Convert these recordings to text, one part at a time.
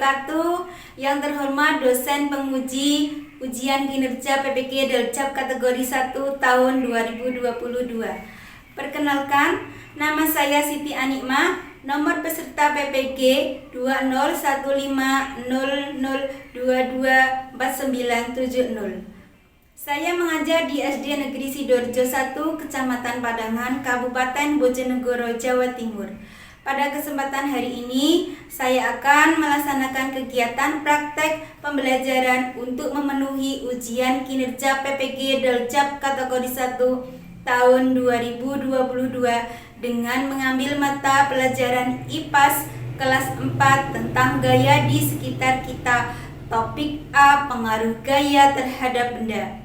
wabarakatuh. Yang terhormat dosen penguji ujian kinerja PPG Daljab kategori 1 tahun 2022. Perkenalkan, nama saya Siti Anikma, nomor peserta PPG 201500224970. Saya mengajar di SD Negeri Sidoarjo 1, Kecamatan Padangan, Kabupaten Bojonegoro, Jawa Timur. Pada kesempatan hari ini, saya akan melaksanakan kegiatan praktek pembelajaran untuk memenuhi ujian kinerja PPG Daljab kategori 1 tahun 2022 dengan mengambil mata pelajaran IPAS kelas 4 tentang gaya di sekitar kita. Topik A, pengaruh gaya terhadap benda.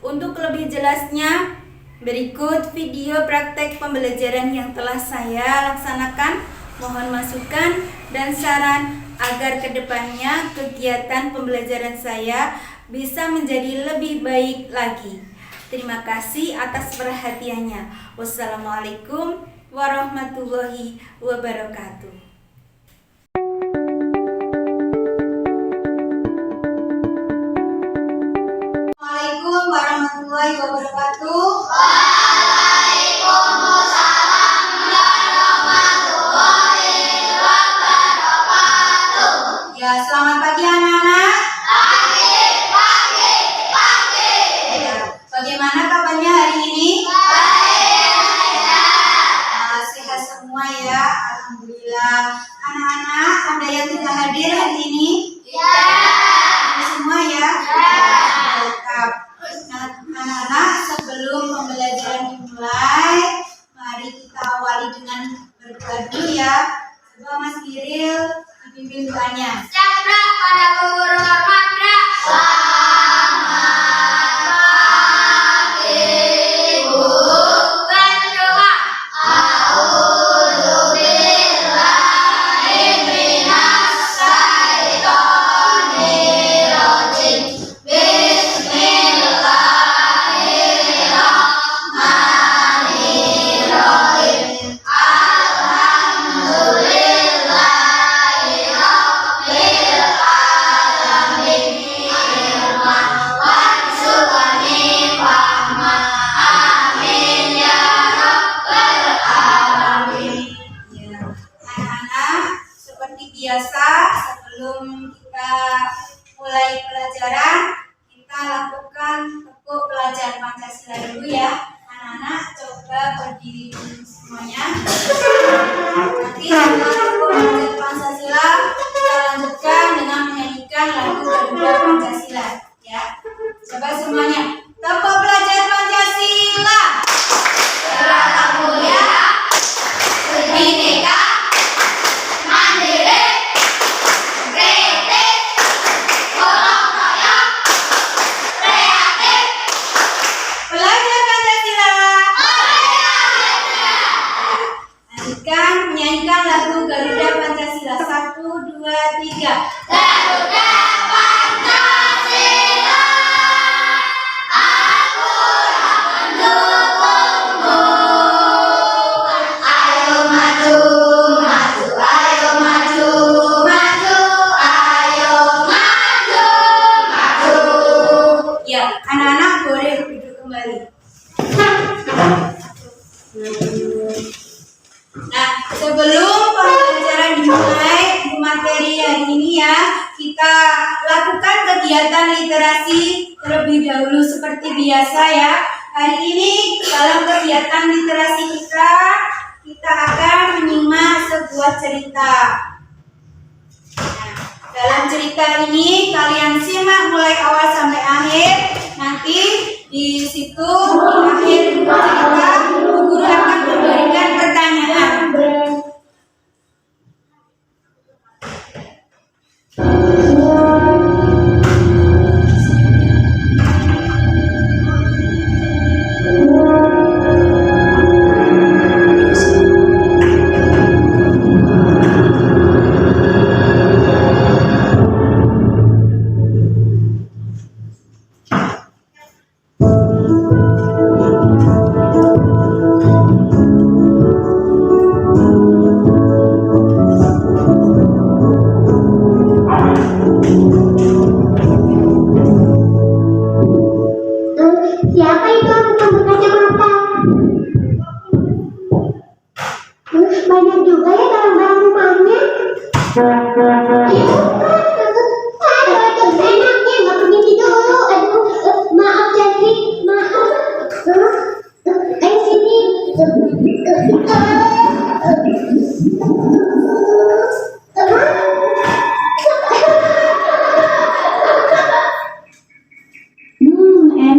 Untuk lebih jelasnya, berikut video praktek pembelajaran yang telah saya laksanakan. Mohon masukan dan saran agar kedepannya kegiatan pembelajaran saya bisa menjadi lebih baik lagi. Terima kasih atas perhatiannya. Wassalamualaikum warahmatullahi wabarakatuh. Assalamualaikum warahmatullahi wabarakatuh. Waalaikumsalam warahmatullahi wabarakatuh. Ya, selamat pagi anak-anak. Pagi. Ya, bagaimana kabarnya hari ini? Sehat semua ya, alhamdulillah. Anak-anak, ada yang tidak hadir hari ini? Ya. Semua ya? Lengkap. Nah, anak-anak, sebelum pembelajaran dimulai, mari kita awali dengan berdoa dulu ya. Coba Mas Kiril dipimpin doanya. Cakra pada guru hormat. Selamat pagi, Bu. Berdoa. A'udzubillahi minas syaitonir rajim. Bismillahirrahmanirrahim. Alhamdulillahi rabbil alamin. Firman warzuqni fahma. Amin ya rabbal alamin. Ya, anak-anak, seperti biasa sebelum kita mulai pelajaran, kita lakukan tepuk pelajaran Pancasila dulu ya. Anak-anak coba berdiri dulu semuanya. Nanti setelah tepuk pelajaran Pancasila, kita lanjutkan dengan menyanyikan lagu Garuda Pancasila ya. Coba semuanya tepuk pelajaran Pancasila. Serata mulia, berbineka, mandiri, kritis, gotong royong, kreatif, Pelajar Pancasila. merdeka. Lanjutkan menyanyikan lagu Garuda Pancasila. 1, 2, 3. Garuda Pancasila, akulah pendukungmu. Ayo maju, maju, ayo maju, maju, ayo maju, maju. Ya, anak-anak boleh duduk kembali. Nah, sebelum pembelajaran dimulai di materi hari ini ya, kita lakukan kegiatan literasi terlebih dahulu seperti biasa ya. Hari ini dalam kegiatan literasi kita akan menyimak sebuah cerita. Nah, dalam cerita ini kalian simak mulai awal sampai akhir. Nanti di situ di akhir cerita guru akan memberikan pertanyaan. Enak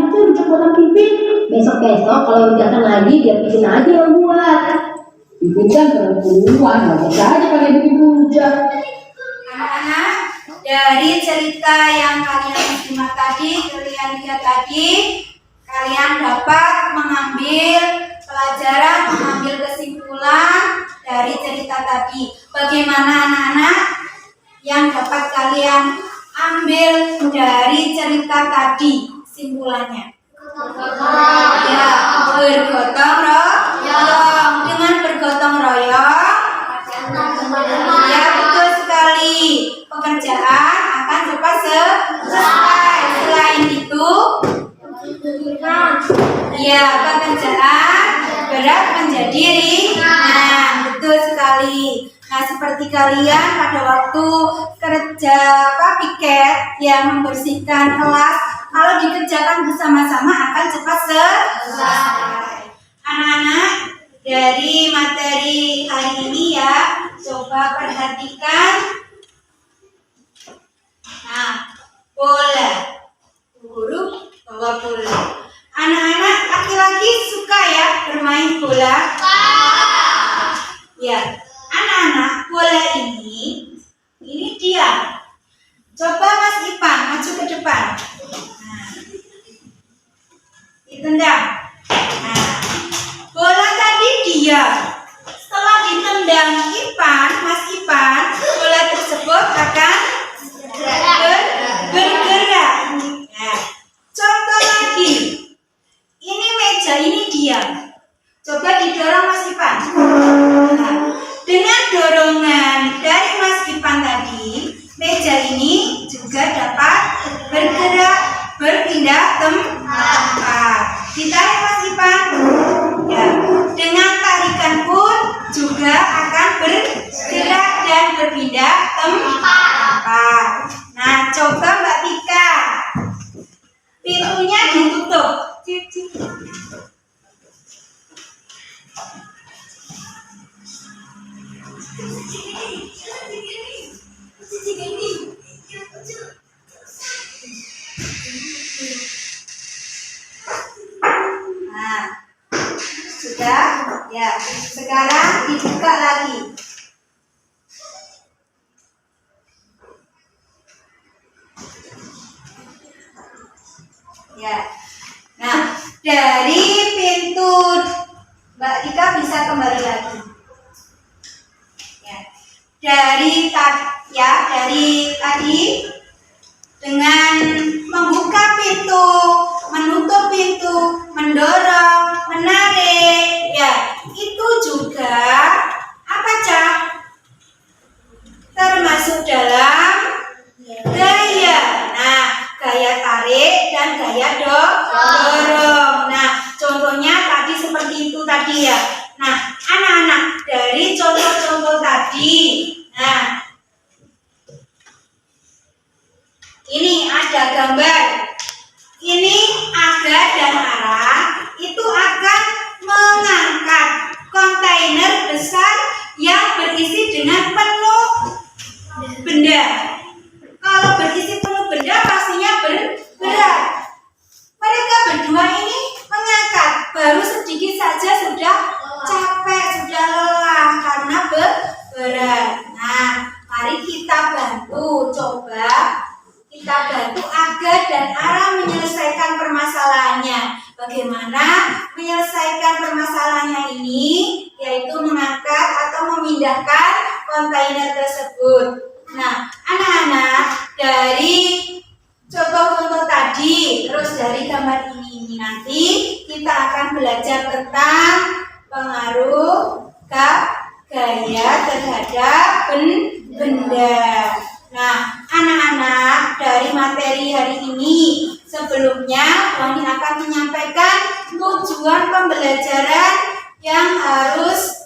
tuh rujak buatan Pipin. Besok-besok kalau datang lagi biar Pipin aja yang buat. Pipin kan perempuan, wajar aja pakai bikin rujak. Anak-anak, dari cerita yang kalian simak tadi, kalian lihat tadi, kalian dapat mengambil pelajaran, mengambil kesimpulan dari cerita tadi. Bagaimana anak-anak yang dapat kalian ambil dari cerita tadi simpulannya? Ya, bergotong royong. Dengan bergotong royong, ya betul sekali. Pekerjaan akan cepat selesai. Selain itu, ya pekerjaan berat menjadi ringan. Betul sekali. Nah, seperti kalian pada waktu kerja piket yang membersihkan kelas, kalau dikerjakan bersama-sama akan cepat selesai. Anak-anak, dari materi hari ini ya, coba perhatikan. Nah, bola, guru bawa bola. Anak-anak laki-laki suka ya bermain bola? Ya, anak-anak, bola ini dia. Coba Mas Ipan maju ke depan. Nah, ditendang. Nah, bola tadi dia. Setelah ditendang Mas Ipan, bola tersebut akan bergerak. Nah, contoh lagi. Ini meja, ini dia. Coba didorong Mas Ipan. Nah, dengan dorongan dari Mas Ipan tadi, meja ini juga dapat bergerak, berpindah tempat. Ditarik Mas Ipan. Ya, dengan tarikan pun juga akan bergerak dan berpindah tempat. Nah, coba Mbak Tika, pintunya ditutup. Nah, sudah ya. Sekarang dibuka lagi. Ya. Nah, dari pintu Mbak Tika bisa kembali lagi. Ya. Dari tadi dengan membuka pintu, menutup pintu, mendorong, menarik, ya itu juga apa Cak? Termasuk dalam gaya. Nah, gaya tarik dan gaya dorong. Nah, contohnya tadi seperti itu tadi ya. Nah, anak-anak, dari contoh-contoh tadi, nah ini ada gambar. Ini Aga dan Ara itu akan mengangkat kontainer besar yang berisi dengan penuh benda. Kalau berisi penuh benda pastinya berat. Mereka berdua ini mengangkat, baru sedikit saja sudah capek, sudah lelah karena berat. Nah, mari kita bantu, coba kita bantu Aga dan Ara menyelesaikan permasalahannya. Bagaimana menyelesaikan permasalahannya ini? Yaitu mengangkat atau memindahkan kontainer tersebut. Nah, anak-anak, dari contoh-contoh tadi, terus dari gambar ini nanti kita akan belajar tentang pengaruh gaya terhadap benda. Nah, anak-anak, dari materi hari ini sebelumnya Wani akan menyampaikan tujuan pembelajaran yang harus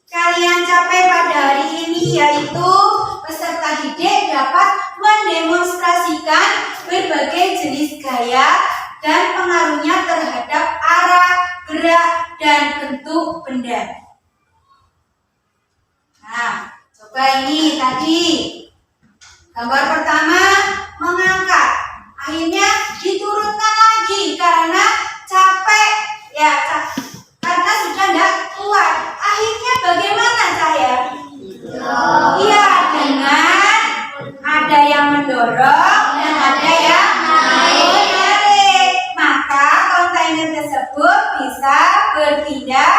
kalian capai pada hari ini, yaitu peserta didik dapat mendemonstrasikan berbagai jenis gaya dan pengaruhnya terhadap arah, gerak, dan dan bentuk benda. Nah, coba ini tadi gambar pertama mengangkat, akhirnya diturunkan lagi karena capek ya, karena sudah tidak kuat. Akhirnya bagaimana saya? Iya, dengan ada yang mendorong dan ada yang menarik, maka kontainer tersebut bisa berpindah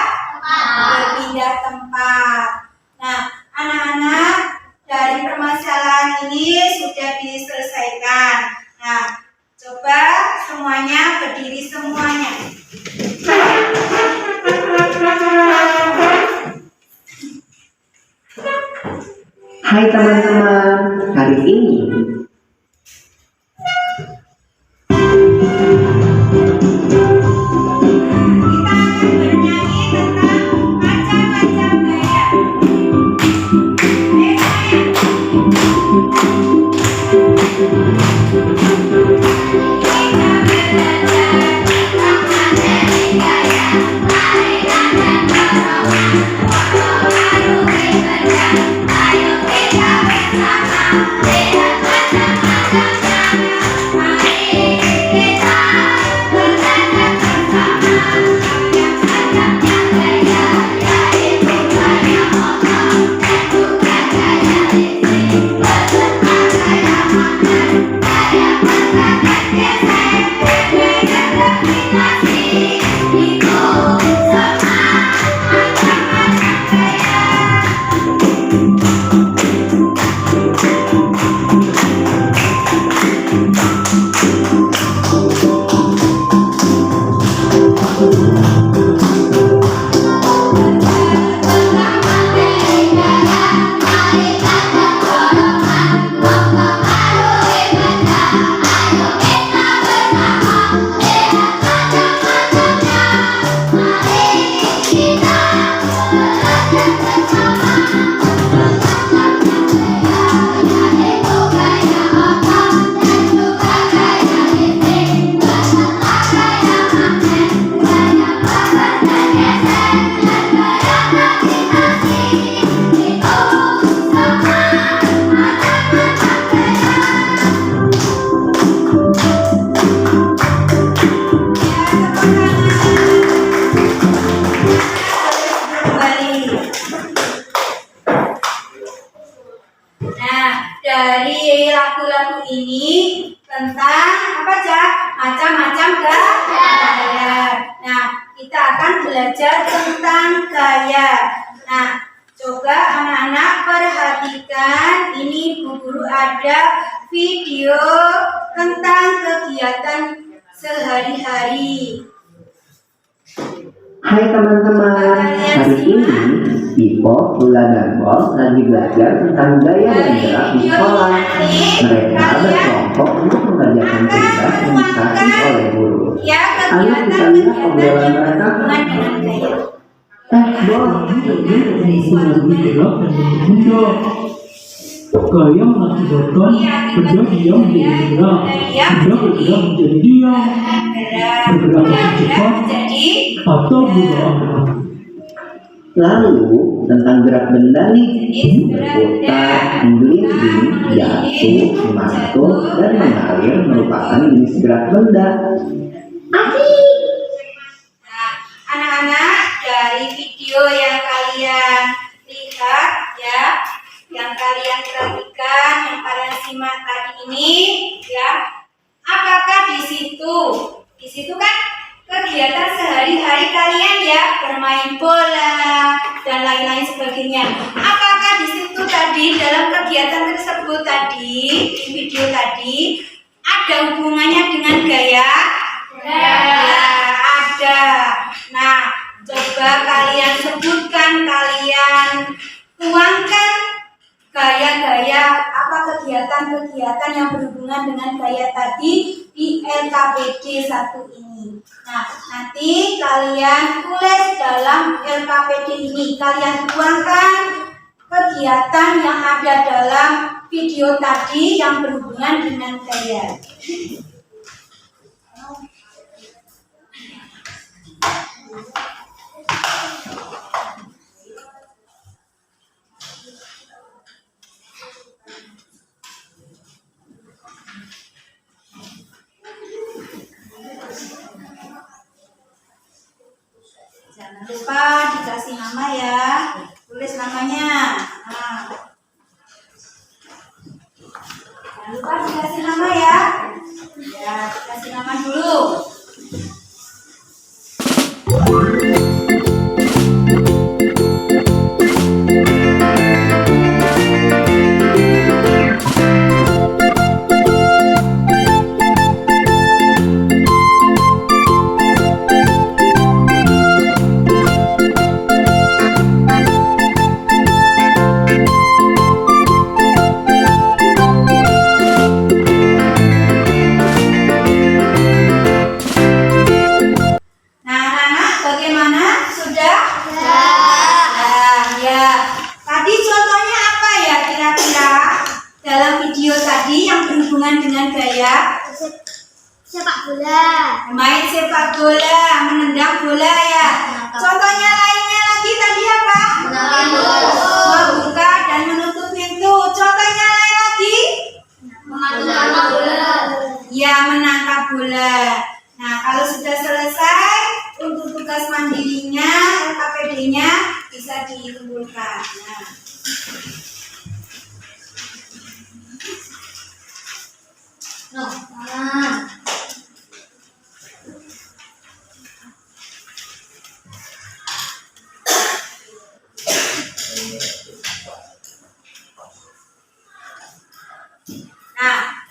tempat. Nah, anak-anak, dari permasalahan ini sudah diselesaikan. Nah, coba semuanya berdiri semuanya. Hai teman-teman, hari ini Kita akan bernyanyi tentang macam-macam gaya. Ayo sayang. Dari lagu-lagu ini tentang apa aja? Macam-macam gaya. Nah, kita akan belajar tentang gaya. Nah, coba anak-anak perhatikan, ini Bu Guru ada video tentang kegiatan sehari-hari. Hai teman-teman, hari ini Ipo, Lula, dan Bos lagi belajar tentang gaya dan gerak di sekolah. Mereka berkelompok untuk mengerjakan tugas yang dikasih oleh guru. Ayo kita lihat obrolan mereka. Dengan gaya. Bos, Jadi mengurangi gerak dan bentuk benda. Gaya mengakibatkan benda diam menjadi gerak, benda bergerak menjadi diam, bergerak lebih cepat atau berubah arah. lalu tentang gerak benda nih, berputar, menggelinding, jatuh, memantul, dan mengalir merupakan jenis gerak benda. Nah, anak-anak, dari video yang kalian lihat ya, yang kalian perhatikan, yang kalian simak tadi ini ya, apakah di situ kan kegiatan sehari-hari kalian ya, bermain bola dan lain-lain sebagainya. Apakah di situ tadi dalam kegiatan tersebut tadi, di video tadi, ada hubungannya dengan gaya? Ya, ada. Nah, coba kalian sebutkan, kalian tuangkan gaya-gaya apa kegiatan-kegiatan yang berhubungan dengan gaya tadi di LKPD 1 ini. Nah, nanti kalian tulis dalam LKPD ini, kalian tuangkan kegiatan yang ada dalam video tadi yang berhubungan dengan gaya. Jangan lupa dikasih nama ya. Tulis namanya. Nah. Jangan lupa dikasih nama ya. Ya, kasih nama dulu. Dengan gaya sepak bola, main sepak bola, menendang bola ya. Contohnya lainnya lagi tadi apa? Membuka dan menutup pintu. Contohnya lain lagi? menangkap bola. Ya, menangkap bola. Nah, kalau sudah selesai untuk tugas mandirinya, LKPD-nya bisa dikumpulkan. Nah,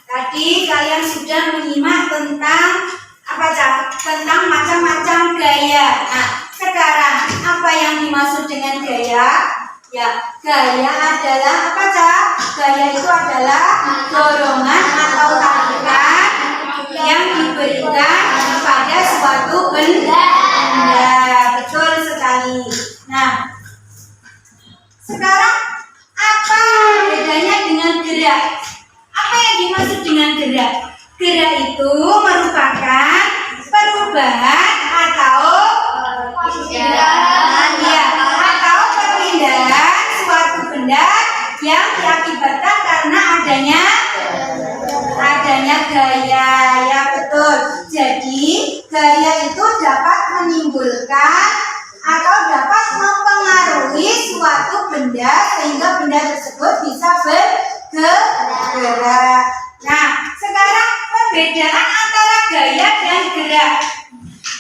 tadi kalian sudah menyimak tentang apa Cak? Tentang macam-macam gaya. Nah, sekarang apa yang dimaksud dengan gaya? Ya, gaya adalah apa Cak? Gaya itu adalah dorongan atau tarikan yang diberikan kepada suatu benda. Betul sekali. Nah, sekarang apa bedanya dengan gerak? Apa yang dimaksud dengan gerak? Gerak itu merupakan perubahan atau perpindahan suatu benda yang diakibatkan karena adanya gaya. Ya betul. Jadi gaya itu dapat menimbulkan atau dapat mempengaruhi suatu benda sehingga benda tersebut bisa bergerak. Nah, sekarang perbedaan antara gaya dan gerak.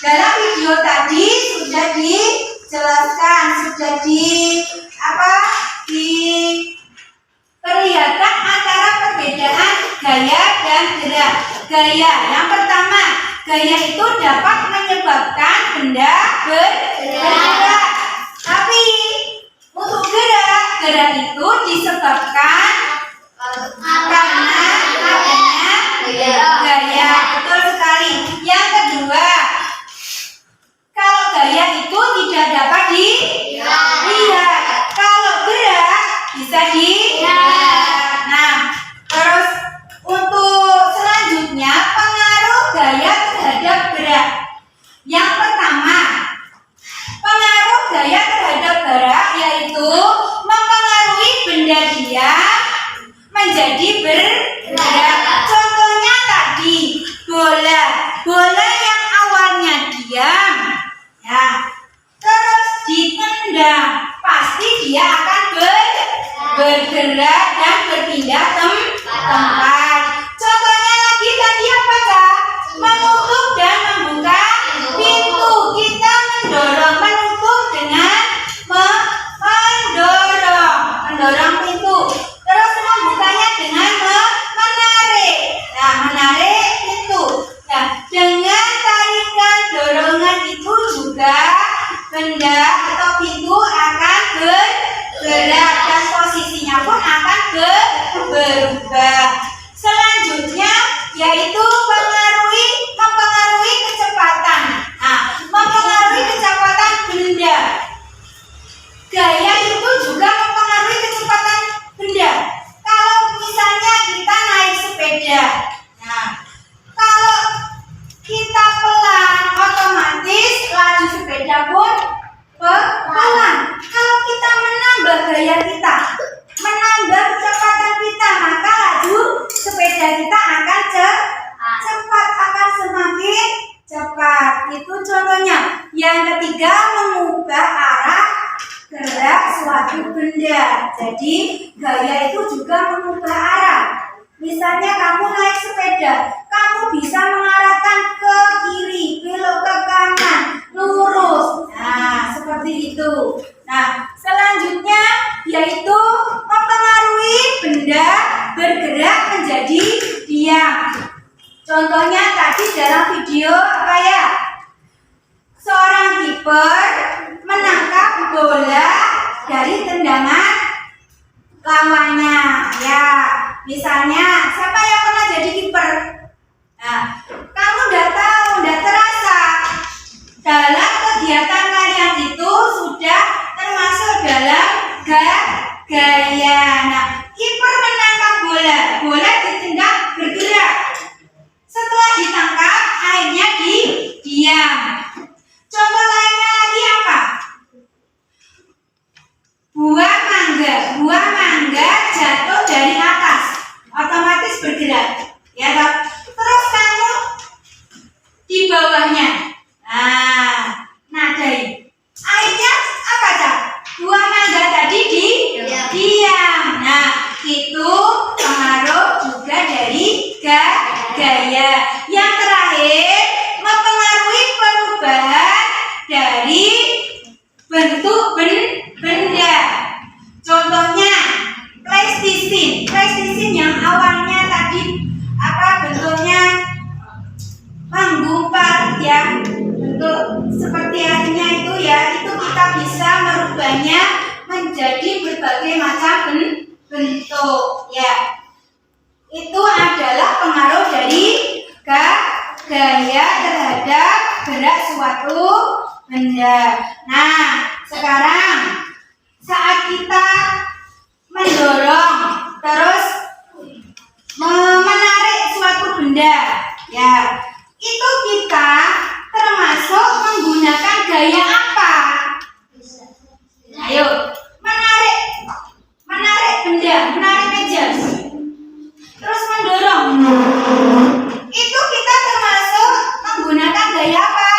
Dalam video tadi sudah dijelaskan, sudah diperlihatkan antara perbedaan gaya dan gerak. Gaya yang pertama, gaya itu dapat menyebabkan benda bergerak. Tapi untuk gerak itu disebabkan karena adanya gaya. Betul sekali. Yang kedua, kalau gaya itu tidak dapat dilihat, kalau gerak bisa dilihat. Nah, terus untuk selanjutnya pengaruh gaya terhadap gerak. Yang pertama, pengaruh gaya terhadap gerak yaitu mempengaruhi benda diam menjadi bergerak. Contohnya tadi bola yang awalnya diam, ya, terus ditendang, pasti dia akan bergerak dan berpindah tempat. Contohnya lagi tadi apa Cak? Menutup dan membuka pintu. Kita menutup dengan mendorong pintu. Terus membukanya dengan menarik. Nah, menarik pintu. Nah, dengan tarikan dorongan itu juga benda atau pintu akan bergerak dan posisinya pun akan berubah. Selanjutnya yaitu mempengaruhi kecepatan. Nah, mempengaruhi kecepatan benda. Gaya itu juga mempengaruhi kecepatan benda. Kalau misalnya kita naik sepeda, nah, kalau kita pelan, otomatis laju sepeda pun pelan. Kalau kita menambah gaya kita, menambah kecepatan kita, maka laju sepeda kita akan cepat, akan semakin cepat. Itu contohnya. Yang ketiga, mengubah arah gerak suatu benda. Jadi gaya itu juga mengubah arah. Misalnya kamu naik sepeda, kamu bisa mengarahkan ke kiri, belok ke kanan, lurus. Nah, seperti itu. Nah, selanjutnya yaitu mempengaruhi benda bergerak menjadi diam. Contohnya tadi dalam video apa ya? Seorang kiper menangkap bola dari tendangan lawannya. Ya, misalnya siapa yang pernah jadi kiper? Nah, kamu udah tahu, udah terasa dalam kegiatan kalian itu sudah termasuk dalam gaya. Nah, kiper menangkap bola, bola ditendang bergerak. Setelah ditangkap, akhirnya diam. Contoh lainnya lagi apa? Buah mangga jatuh dari atas, otomatis bergerak, ya toh? Terus kamu di bawahnya, nadai. Akhirnya apa Cak? Buah mangga tadi diam. Nah, itu pengaruh juga dari gaya. Yang terakhir, mempengaruhi perubahan dari bentuk benda. Contohnya PlayStation yang awalnya tadi bentuknya menggumpal ya, bentuk seperti aslinya itu ya, itu kita bisa merubahnya menjadi berbagai macam bentuk ya. Itu adalah pengaruh dari gaya terhadap gerak suatu benda. Nah, sekarang saat kita mendorong terus menarik suatu benda, ya, itu kita termasuk menggunakan gaya apa? Ayo, menarik benda, menarik meja, terus mendorong. Itu kita termasuk menggunakan gaya apa?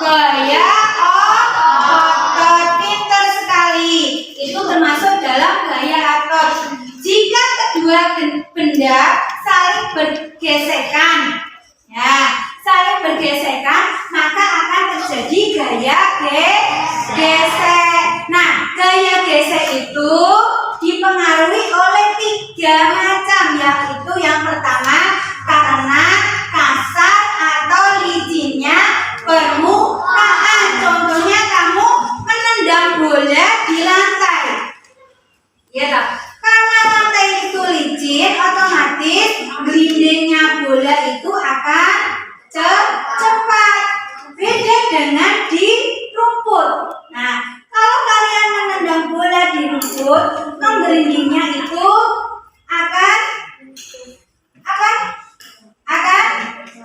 Gaya otot. Pintar sekali. Itu termasuk dalam gaya otot. Jika kedua benda saling bergesekan, ya, maka akan terjadi gaya gesek. Nah, gaya gesek itu dipengaruhi oleh 3 macam, yaitu yang pertama karena kasar atau licinnya permukaan. Contohnya kamu menendang bola di lantai, ya tak? Karena lantai itu licin, otomatis gelindingnya bola itu akan cepat. Beda dengan di rumput. Nah, kalau kalian menendang bola di rumput, menggelindingnya itu akan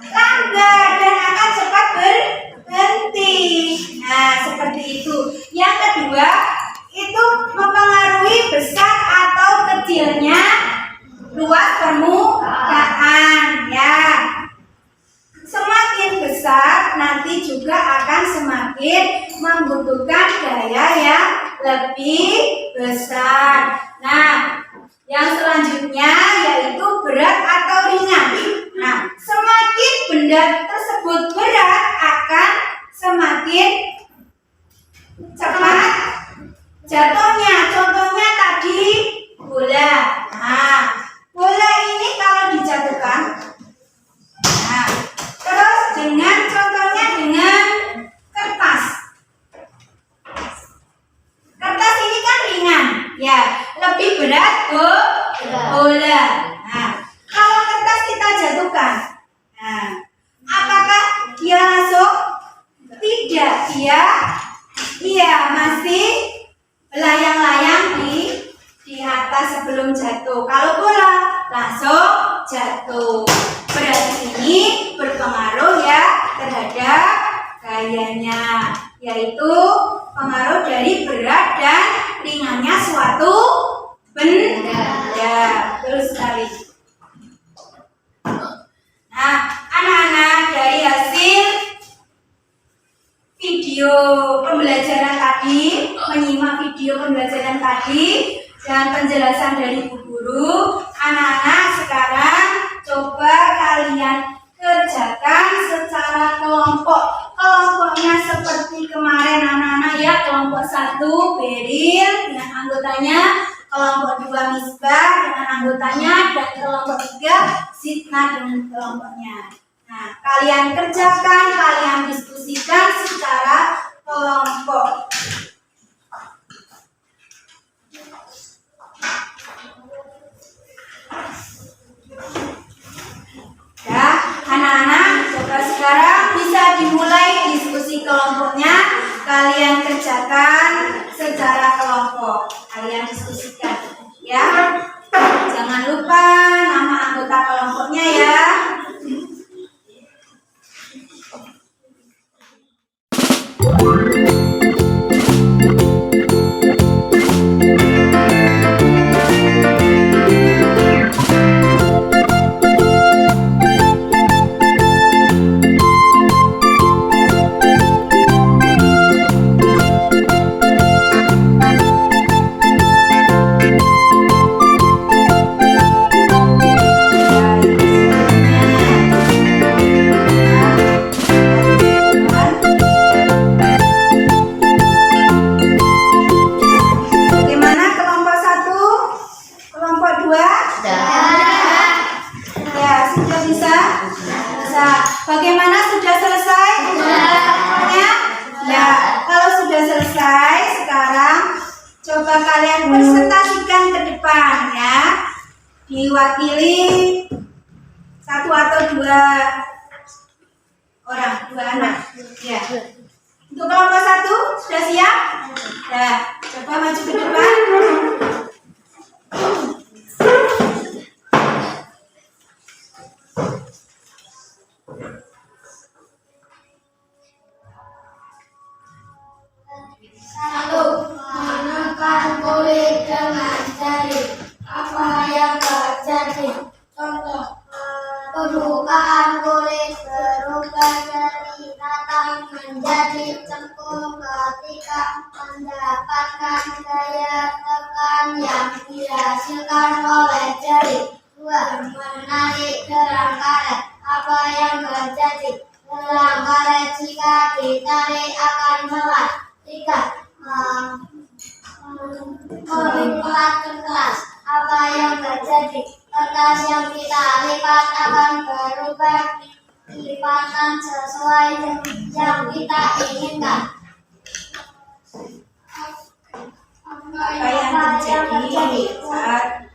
lambat dan akan cepat berhenti. Nah, seperti itu. Yang kedua, itu mempengaruhi besar atau kecilnya luas permukaan, ya. Semakin besar nanti juga akan semakin membutuhkan gaya yang lebih besar. Nah, yang selanjutnya yaitu berat atau ringan. Nah, semakin benda tersebut berat akan semakin cepat jatuhnya. Contohnya tadi bola. Nah, bola ini kalau dijatuhkan, nah, terus contohnya dengan kertas. Kertas ini kan ringan, ya, lebih berat bola. Nah, kalau kertas kita jatuhkan, nah, apakah dia langsung? Tidak, dia masih melayang-layang di atas sebelum jatuh. Kalau bola langsung jatuh. Berarti ini berpengaruh ya terhadap gayanya, yaitu pengaruh dari berat dan ringannya suatu benda. Ya, betul sekali. Nah, anak-anak, dari hasil video video pembelajaran tadi, menyimak video pembelajaran tadi dan penjelasan dari Bu Guru. Anak-anak sekarang coba kalian kerjakan secara kelompok. Kelompoknya seperti kemarin anak-anak ya, kelompok 1 Beril dengan anggotanya, kelompok 2 Misbah dengan anggotanya, dan kelompok 3 Sitna dengan kelompoknya. Nah, kalian kerjakan, kalian diskusikan secara kelompok. Ya, anak-anak, coba sekarang bisa dimulai diskusi kelompoknya. Kalian kerjakan secara kelompok. Kalian diskusikan, ya. Jangan lupa nama anggota kelompoknya ya. Bagaimana, sudah selesai? Sudah. Ya, kalau sudah selesai, sekarang coba kalian presentasikan ke depan ya. Diwakili 1 atau 2 orang, 2 anak. Ya. Untuk kelompok 1 sudah siap? Ya, coba maju ke depan. Menekan kulit dengan jari, apa yang terjadi? Contoh, pembukaan kulit berubah dari datang menjadi cekung ketika mendapatkan daya tekan yang dihasilkan oleh jari. 2. Menarik gelang karet, apa yang terjadi? Gelang karet jika ditarik akan melat. 3. Melipat kertas, apa yang terjadi? Kertas yang kita lipat akan berubah lipatan sesuai yang kita inginkan. Apa yang terjadi saat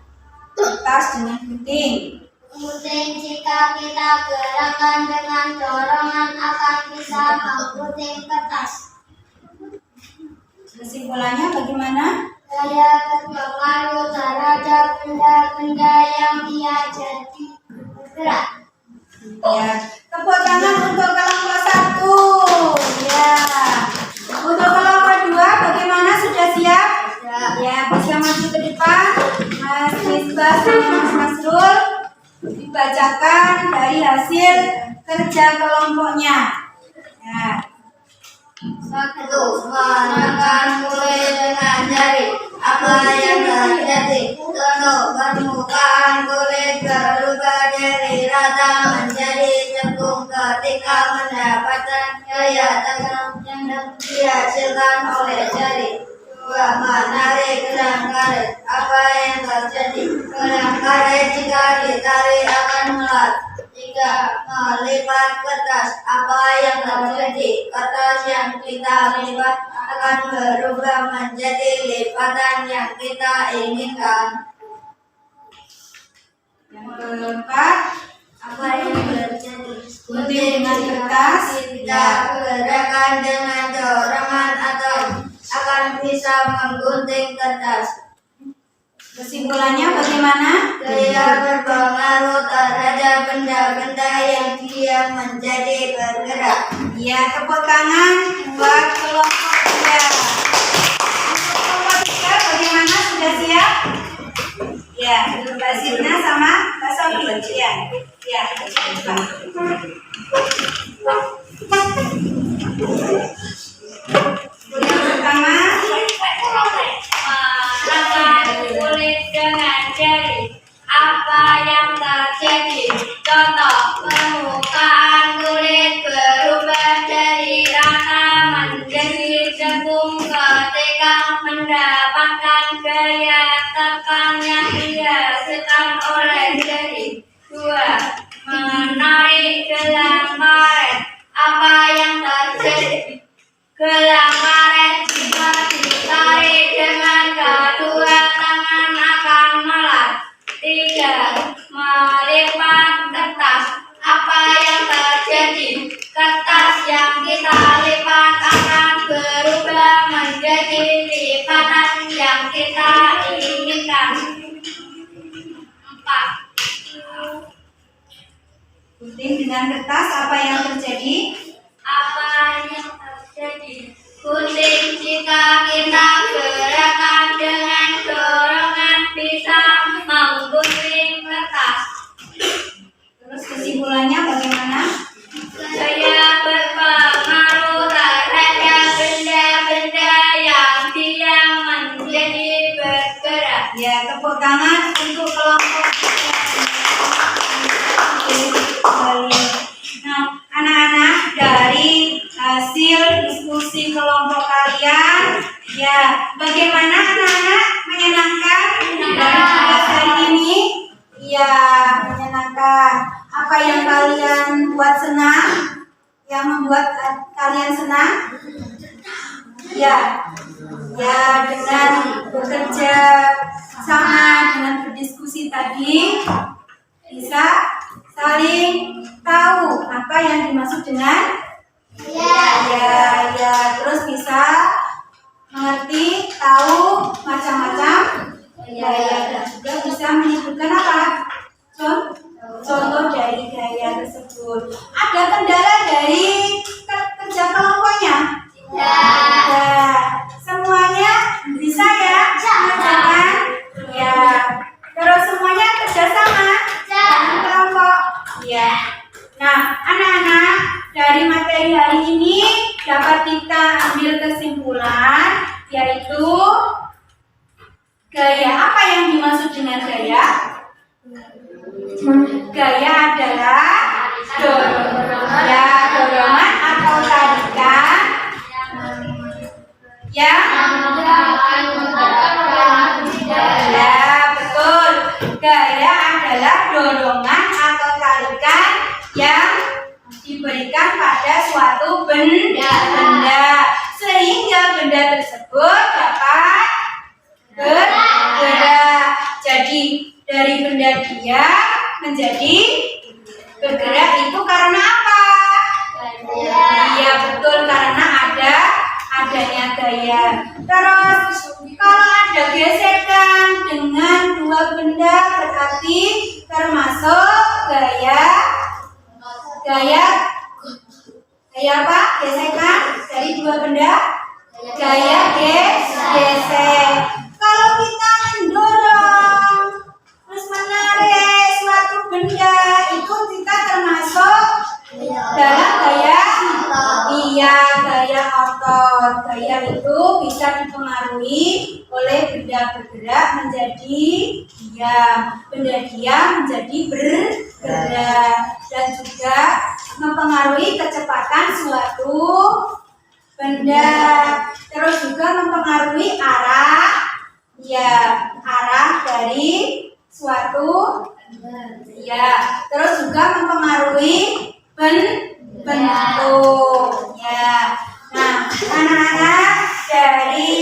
kertas dengan gunting? Gunting jika kita gerakkan dengan dorongan akan bisa menggunting kertas. Kesimpulannya bagaimana? Daya berpengaruh terhadap benda-benda yang ia jadi bergerak. Ya, tepuk tangan untuk kelompok 1. Ya. Untuk kelompok 2 bagaimana, sudah siap? Ya, bisa maju ke depan. Mas Misbah sama Mas Masrul dibacakan dari hasil kerja kelompoknya. Ya. 1. Menekan kulit dengan jari, apa yang terjadi? Contoh, permukaan kulit berubah dari rata menjadi cekung ketika mendapatkan gaya tekan yang dihasilkan oleh jari. 2. Menarik gelang karet, apa yang terjadi? Gelang karet jika ditarik akan melat. 3. Melipat kertas, apa yang terjadi? Kertas yang kita lipat akan berubah menjadi lipatan yang kita inginkan. Yang keempat, Apa yang terjadi? gunting dengan kertas. Kita gerakan dengan dorongan atau akan bisa menggunting kertas. Kesimpulannya bagaimana? Daya berpengaruh terhadap benda-benda yang dia menjadi bergerak. Ya, tepuk tangan buat kelompok 3. Untuk kelompok 3 bagaimana, sudah siap? Ya, Mbak Sitna sama Mbak Sofi. Ya, ya, coba. Gelang karet jika ditarik dengan kedua tangan akan melar. 3. Melipat kertas. Apa yang terjadi? Kertas yang kita lipat akan berubah menjadi lipatan yang kita inginkan. 4. Gunting dengan kertas, apa yang terjadi? Apa yang terjadi? Gunting jika kita gerakan dengan dorongan bisa menggunting kertas. Terus kesimpulannya bagaimana? Gaya berpengaruh terhadap benda-benda yang diam menjadi bergerak. Ya, tepuk tangan untuk kelompok. Nah, anak-anak, dari hasil diskusi kelompok kalian, ya, bagaimana anak-anak? Menyenangkan dari tugas hari ini? Ya, menyenangkan. Apa yang kalian buat senang? Yang membuat kalian senang? Ya, dengan bekerja sama, dengan berdiskusi tadi, bisa saling tahu apa yang dimaksud dengan ya, terus bisa mengerti, tahu macam-macam dan juga bisa menyebutkan apa? Contoh dari gaya tersebut. Ada kendala dari kerja kelompoknya? Semuanya bisa ya mengerjakan? Ya. Terus semuanya kerjasama dalam kelompok? Ya. Nah, anak-anak, dari materi hari ini dapat kita ambil kesimpulan, yaitu gaya. Apa yang dimaksud dengan gaya? Gaya adalah dorongan atau tarikan yang ya, betul. Gaya adalah dorongan atau tarikan yang diberikan pada suatu benda sehingga benda tersebut dapat bergerak. Jadi dari benda dia menjadi bergerak itu karena apa? Iya, betul, karena adanya gaya. Terus kalau ada gesekan dengan dua benda berarti termasuk gaya apa? Gesekan dari dua benda? Gaya gesek. Kalau kita mendorong terus menarik suatu benda, itu kita termasuk dalam gaya otot. Gaya itu bisa dipengaruhi oleh benda bergerak menjadi diam, benda diam menjadi bergerak, dan juga mempengaruhi kecepatan suatu benda. Terus juga mempengaruhi arah dari suatu terus juga mempengaruhi bentuk ya. Nah, anak-anak, dari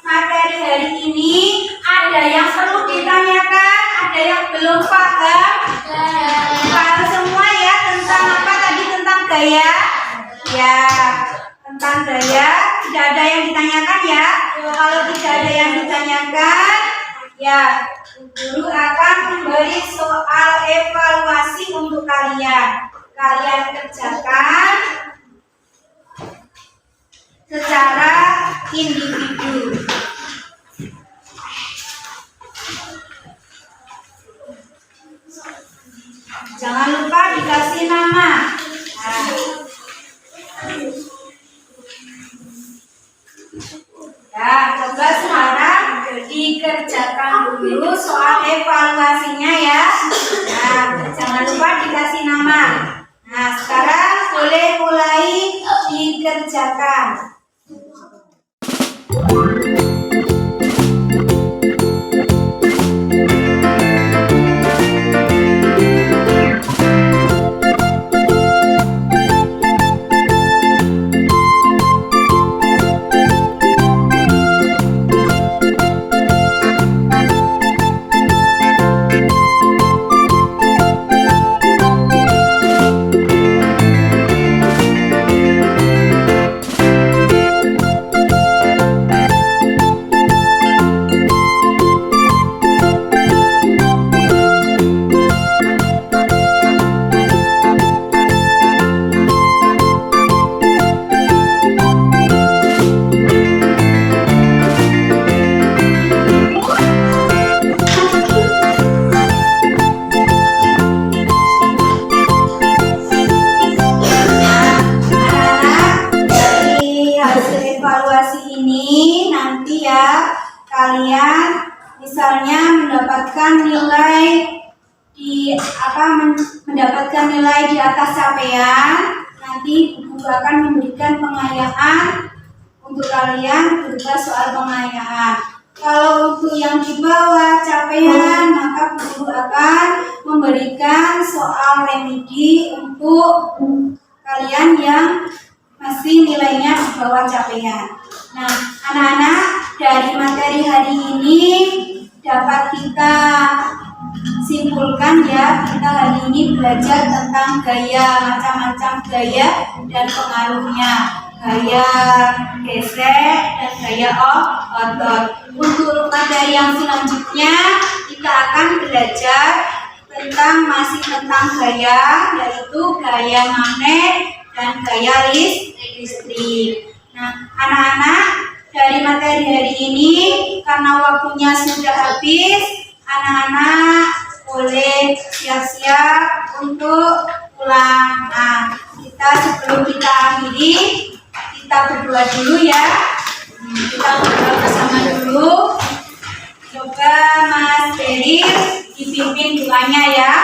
materi hari ini ada yang perlu ditanyakan, ada yang belum paham? Paham semua ya tentang apa tadi, tentang gaya? Ya, tentang gaya tidak ada yang ditanyakan ya. Kalau tidak ada yang ditanyakan, ya, guru akan memberi soal evaluasi untuk kalian. Kalian kerjakan secara individu. Jangan lupa dikasih nama. Ya, coba sekarang dikerjakan dulu soal evaluasinya ya. Nah, jangan lupa dikasih nama. Nah, sekarang boleh mulai dikerjakan. kalian misalnya mendapatkan nilai mendapatkan nilai di atas capaian, nanti guru akan memberikan pengayaan untuk kalian berupa soal pengayaan. Kalau untuk yang di bawah capaian, maka guru akan memberikan soal remedi untuk kalian yang masih nilainya di bawah capaian. Nah, anak-anak, dari materi hari ini dapat kita simpulkan ya, kita hari ini belajar tentang gaya, macam-macam gaya dan pengaruhnya. Gaya gesek dan gaya otot. Untuk materi yang selanjutnya kita akan belajar masih tentang gaya, yaitu gaya magnet dan gaya listrik. Nah, anak-anak, dari materi hari ini karena waktunya sudah habis, anak-anak boleh siap-siap untuk pulang. Nah, sebelum kita akhiri, kita berdoa dulu ya. Kita berdoa bersama dulu. Coba Mas Deris dipimpin doanya ya.